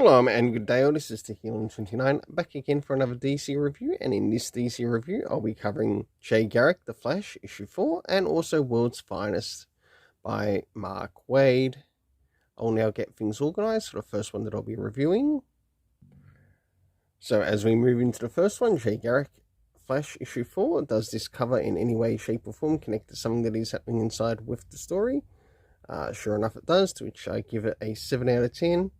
Shalom and good day all, this is Healing29 back again for another DC review, and in this DC review I'll be covering J. Garrick, The Flash, issue 4, and also World's Finest by Mark Waid. I'll now get things organised for the first one that I'll be reviewing. So as we move into the first one, J. Garrick, Flash, issue 4, does this cover in any way, shape or form connect to something that is happening inside with the story? Sure enough it does, to which I give it a 7 out of 10.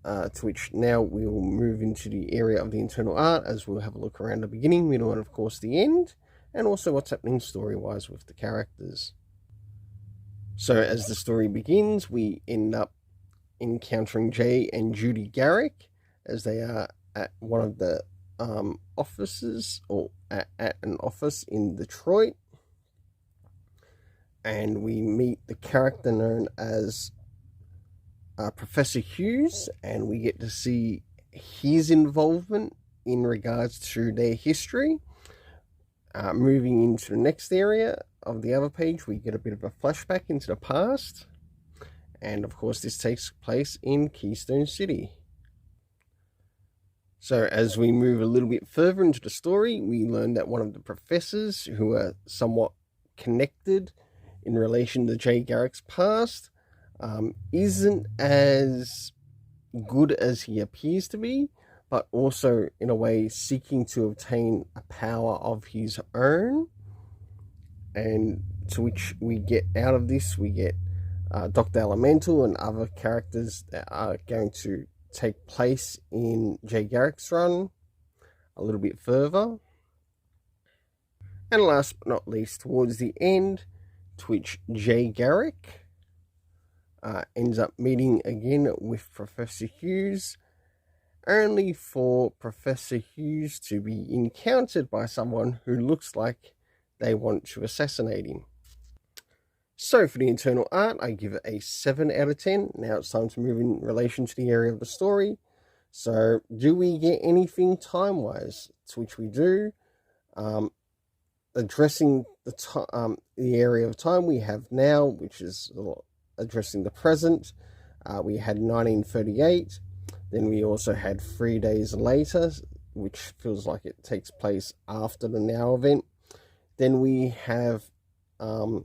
To which now we will move into the area of the internal art, as we'll have a look around the beginning, middle, and of course the end, and also what's happening story-wise with the characters. So as the story begins, we end up encountering Jay and Judy Garrick as they are at one of the offices, or at an office in Detroit, and we meet the character known as Professor Hughes, and we get to see his involvement in regards to their history. Moving into the next area of the other page, we get a bit of a flashback into the past, and of course this takes place in Keystone City. So as we move a little bit further into the story, we learn that one of the professors, who are somewhat connected in relation to Jay Garrick's past, isn't as good as he appears to be, but also in a way seeking to obtain a power of his own. And to which we get out of this, we get Dr. Elemental and other characters that are going to take place in Jay Garrick's run a little bit further. And last but not least, towards the end, to which Jay Garrick ends up meeting again with Professor Hughes, only for Professor Hughes to be encountered by someone who looks like they want to assassinate him. So for the internal art, I give it a 7 out of 10. Now it's time to move in relation to the area of the story. So do we get anything time-wise? To which we do. Addressing the area of time we have now, which is addressing the present. We had 1938, then we also had 3 days later, which feels like it takes place after the now event. Then we have the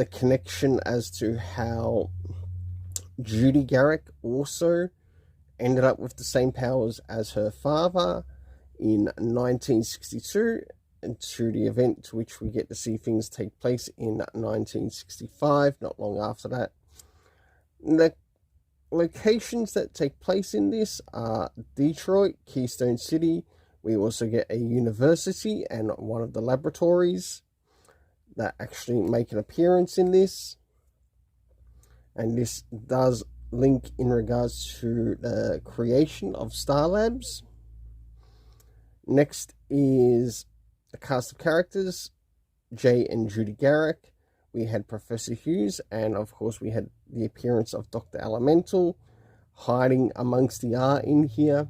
connection as to how Judy Garrick also ended up with the same powers as her father in 1962, and to the event to which we get to see things take place in 1965, not long after that. The locations that take place in this are Detroit, Keystone City. We also get a university and one of the laboratories that actually make an appearance in this. And this does link in regards to the creation of Star Labs. Next is the cast of characters, Jay and Judy Garrick. We had Professor Hughes, and of course we had the appearance of Dr. Elemental hiding amongst the art in here.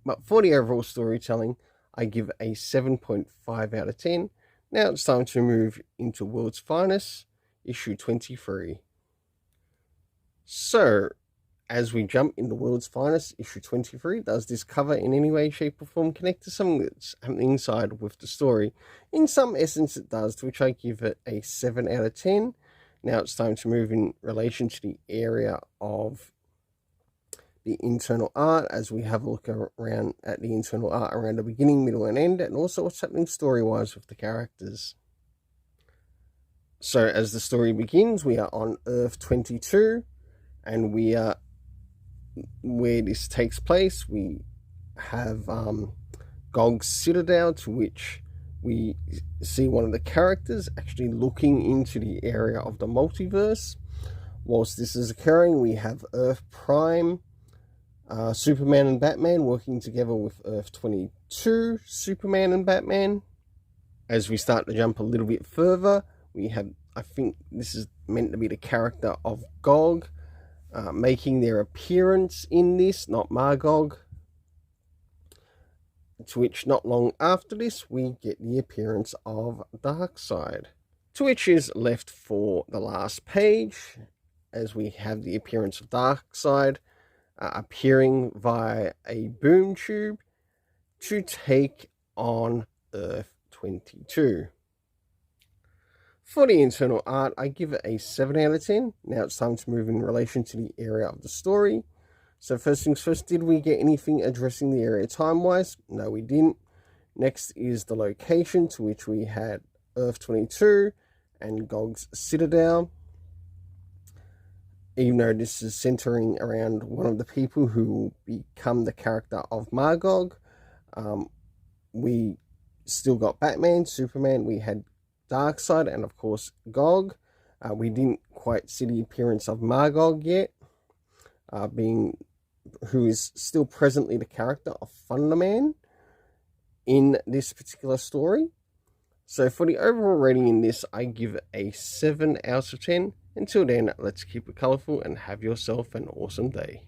But for the overall storytelling, I give a 7.5 out of 10. Now it's time to move into World's Finest, issue 23. So, as we jump into World's Finest, issue 23, does this cover in any way, shape or form connect to something that's happening inside with the story? In some essence it does, to which I give it a 7 out of 10. Now it's time to move in relation to the area of the internal art, as we have a look around at the internal art around the beginning, middle and end, and also what's happening story-wise with the characters. So as the story begins, we are on Earth 22, and we are where this takes place. We have Gog's Citadel, to which we see one of the characters actually looking into the area of the multiverse. Whilst this is occurring, we have Earth Prime, Superman and Batman working together with Earth 22, Superman and Batman. As we start to jump a little bit further, we have, I think this is meant to be the character of Gog, making their appearance in this, not Magog. To which, not long after this, we get the appearance of Darkseid. To which is left for the last page, as we have the appearance of Darkseid appearing via a boom tube to take on Earth 22. For the internal art, I give it a 7 out of 10. Now it's time to move in relation to the area of the story. So first things first, did we get anything addressing the area time-wise? No, we didn't. Next is the location, to which we had Earth 22 and Gog's Citadel. Even though this is centering around one of the people who will become the character of Magog, we still got Batman, Superman, we had Darkseid, and of course Gog. We didn't quite see the appearance of Magog yet, who is still presently the character of Thunderman in this particular story. So for the overall rating in this, I give it a 7 out of 10. Until then, let's keep it colourful and have yourself an awesome day.